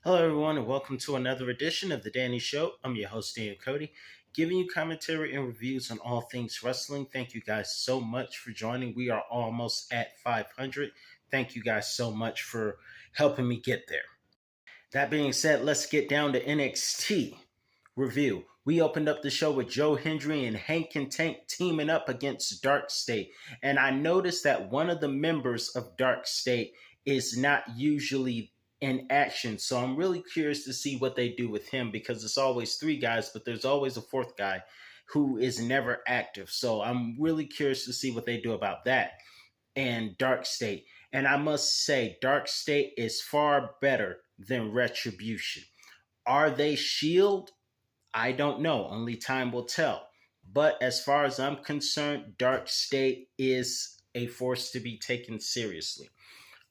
Hello, everyone, and welcome to another edition of The Danny Show. I'm your host, Daniel Cody, giving you commentary and reviews on all things wrestling. Thank you guys so much for joining. We are almost at 500. Thank you guys so much for helping me get there. That being said, let's get down to NXT review. We opened up the show with Joe Hendry and Hank and Tank teaming up against Dark State. And I noticed that one of the members of Dark State is not usually in action. So I'm really curious to see what they do with him because it's always three guys, but there's always a fourth guy who is never active. So I'm really curious to see what they do about that and Dark State. And I must say, Dark State is far better than Retribution. Are they Shield? I don't know. Only time will tell. But as far as I'm concerned, Dark State is a force to be taken seriously.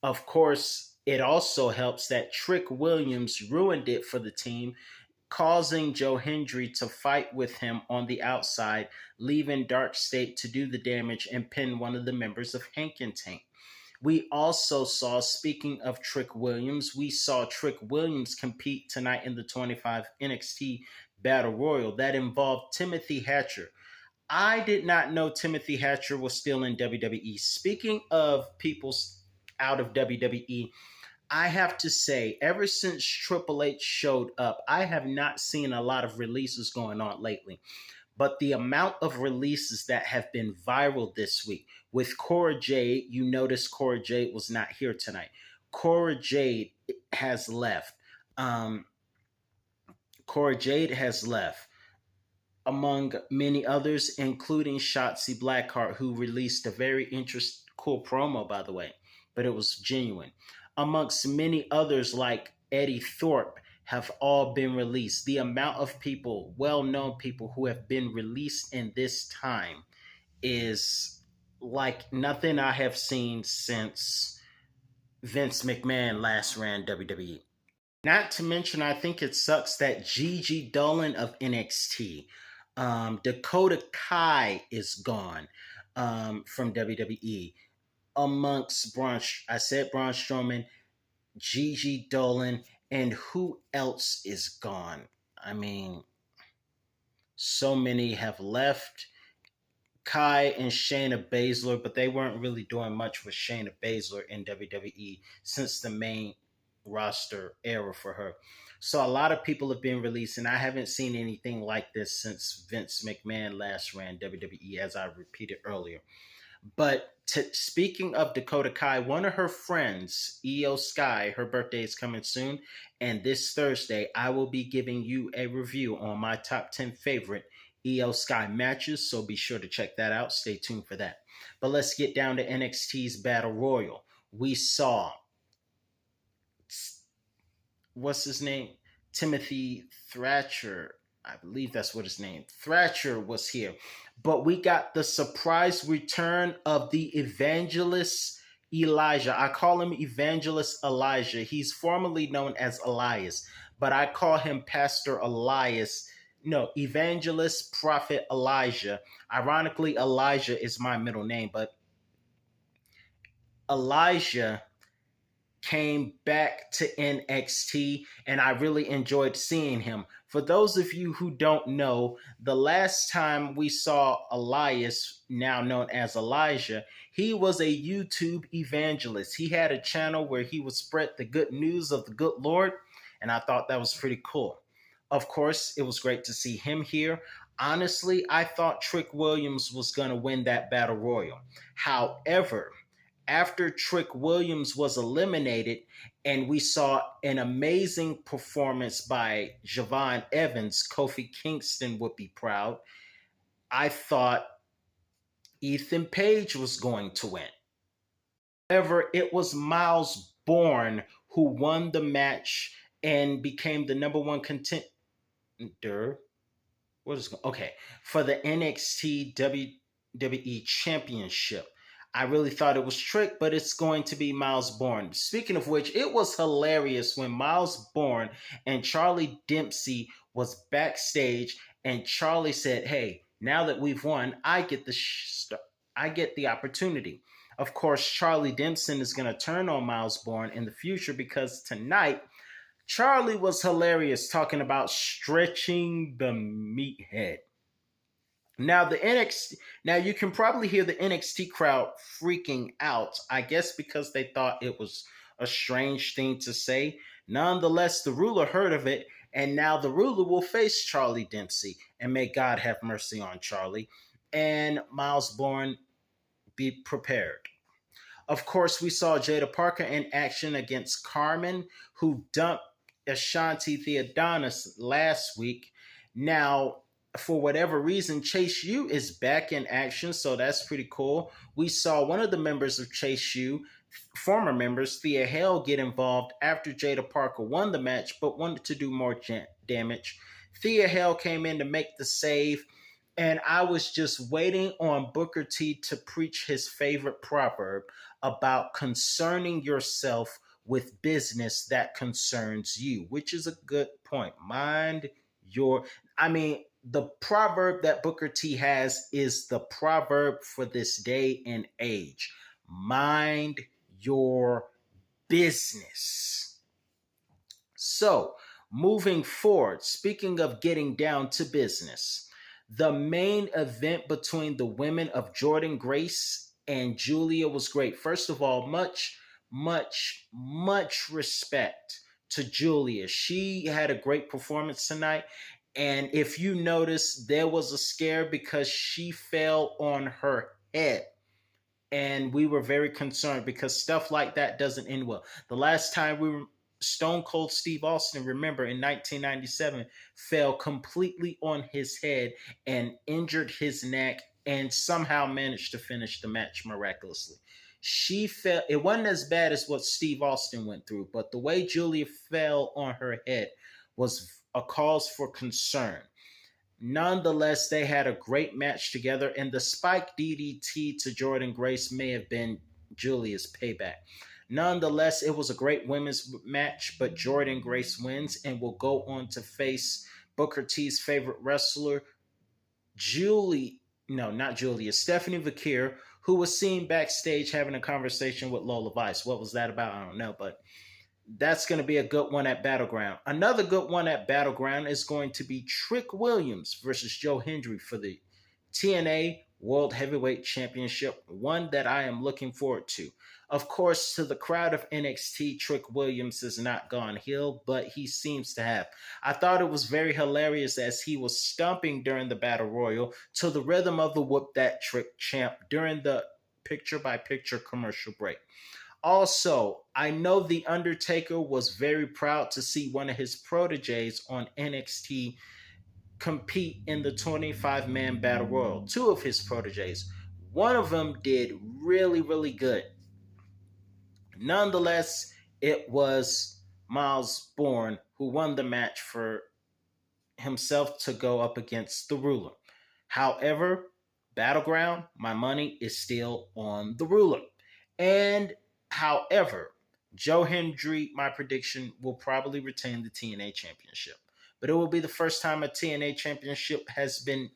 Of course, it also helps that Trick Williams ruined it for the team, causing Joe Hendry to fight with him on the outside, leaving Dark State to do the damage and pin one of the members of Hank and Tank. We also saw, speaking of Trick Williams, we saw Trick Williams compete tonight in the 25 NXT Battle Royal that involved Timothy Hatcher. I did not know Timothy Hatcher was still in WWE. Speaking of people out of WWE, I have to say, ever since Triple H showed up, I have not seen a lot of releases going on lately. But the amount of releases that have been viral this week, with Cora Jade, you notice Cora Jade was not here tonight. Cora Jade has left. Cora Jade has left, among many others, including Shotzi Blackheart, who released a very cool promo, by the way, but it was genuine. Amongst many others like Eddie Thorpe have all been released. The amount of people, well-known people who have been released in this time is like nothing I have seen since Vince McMahon last ran WWE. Not to mention, I think it sucks that Gigi Dolan of NXT, Dakota Kai is gone from WWE. Amongst Braun Strowman, Gigi Dolan, and who else is gone? I mean, so many have left. Kai and Shayna Baszler, but they weren't really doing much with Shayna Baszler in WWE since the main roster era for her. So a lot of people have been released, and I haven't seen anything like this since Vince McMahon last ran WWE, as I repeated earlier. But speaking of Dakota Kai, one of her friends, Io Sky, her birthday is coming soon. And this Thursday, I will be giving you a review on my top 10 favorite Io Sky matches. So be sure to check that out. Stay tuned for that. But let's get down to NXT's Battle Royal. We saw, what's his name? Timothy Thatcher. I believe that's what his name. Thatcher was here. But we got the surprise return of the evangelist Elijah. I call him Evangelist Elijah. He's formerly known as Elias, but I call him Pastor Elias. No, Evangelist Prophet Elijah. Ironically, Elijah is my middle name, but Elijah came back to NXT, and I really enjoyed seeing him. For those of you who don't know, the last time we saw Elias, now known as Elijah, he was a YouTube evangelist. He had a channel where he would spread the good news of the good Lord, and I thought that was pretty cool. Of course, it was great to see him here. Honestly, I thought Trick Williams was going to win that Battle Royal. However, after Trick Williams was eliminated and we saw an amazing performance by Javon Evans, Kofi Kingston would be proud, I thought Ethan Page was going to win. However, it was Miles Bourne who won the match and became the number one contender. For the NXT WWE Championship. I really thought it was Trick, but it's going to be Miles Bourne. Speaking of which, it was hilarious when Miles Bourne and Charlie Dempsey was backstage, and Charlie said, "Hey, now that we've won, I get the opportunity." Of course, Charlie Dempsey is going to turn on Miles Bourne in the future because tonight, Charlie was hilarious talking about stretching the meathead. Now the NXT, now you can probably hear the NXT crowd freaking out. I guess because they thought it was a strange thing to say. Nonetheless, the ruler heard of it, and now the ruler will face Charlie Dempsey, and may God have mercy on Charlie. And Miles Bourne, be prepared. Of course, we saw Jada Parker in action against Carmen, who dumped Ashanti Theodonis last week. Now, for whatever reason, Chase U is back in action, so that's pretty cool. We saw one of the members of Chase U, former members, Thea Hale, get involved after Jada Parker won the match but wanted to do more damage. Thea Hale came in to make the save, and I was just waiting on Booker T to preach his favorite proverb about concerning yourself with business that concerns you, which is a good point. Mind your, I mean, the proverb that Booker T has is the proverb for this day and age. Mind your business. So, moving forward, speaking of getting down to business, the main event between the women of Jordan Grace and Julia was great. First of all, much respect to Julia. She had a great performance tonight. And if you notice, there was a scare because she fell on her head. And we were very concerned because stuff like that doesn't end well. The last time we were Stone Cold Steve Austin, remember, in 1997, fell completely on his head and injured his neck and somehow managed to finish the match miraculously. She fell, it wasn't as bad as what Steve Austin went through, but the way Julia fell on her head was a cause for concern. Nonetheless, they had a great match together, and the Spike DDT to Jordan Grace may have been Julia's payback. Nonetheless, it was a great women's match, but Jordan Grace wins and will go on to face Booker T's favorite wrestler, not Julia, Stephanie Vakir, who was seen backstage having a conversation with Lola Vice. What was that about? I don't know, but that's going to be a good one at Battleground. Another good one at Battleground is going to be Trick Williams versus Joe Hendry for the TNA World Heavyweight Championship, one that I am looking forward to. Of course, to the crowd of NXT, Trick Williams has not gone heel, but he seems to have. I thought it was very hilarious as he was stomping during the Battle Royal to the rhythm of the Whoop That Trick Champ during the picture-by-picture commercial break. Also, I know The Undertaker was very proud to see one of his proteges on NXT compete in the 25-man Battle Royal. Two of his proteges. One of them did really, really good. Nonetheless, it was Miles Bourne who won the match for himself to go up against the ruler. However, Battleground, my money is still on the ruler. And however, Joe Hendry, my prediction, will probably retain the TNA Championship. But it will be the first time a TNA Championship has been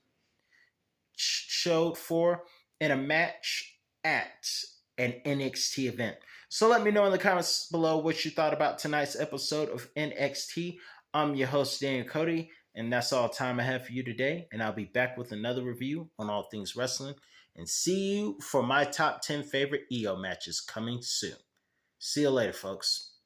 showed for in a match at an NXT event. So let me know in the comments below what you thought about tonight's episode of NXT. I'm your host, Daniel Cody, and that's all time I have for you today. And I'll be back with another review on all things wrestling. And see you for my top 10 favorite EO matches coming soon. See you later, folks.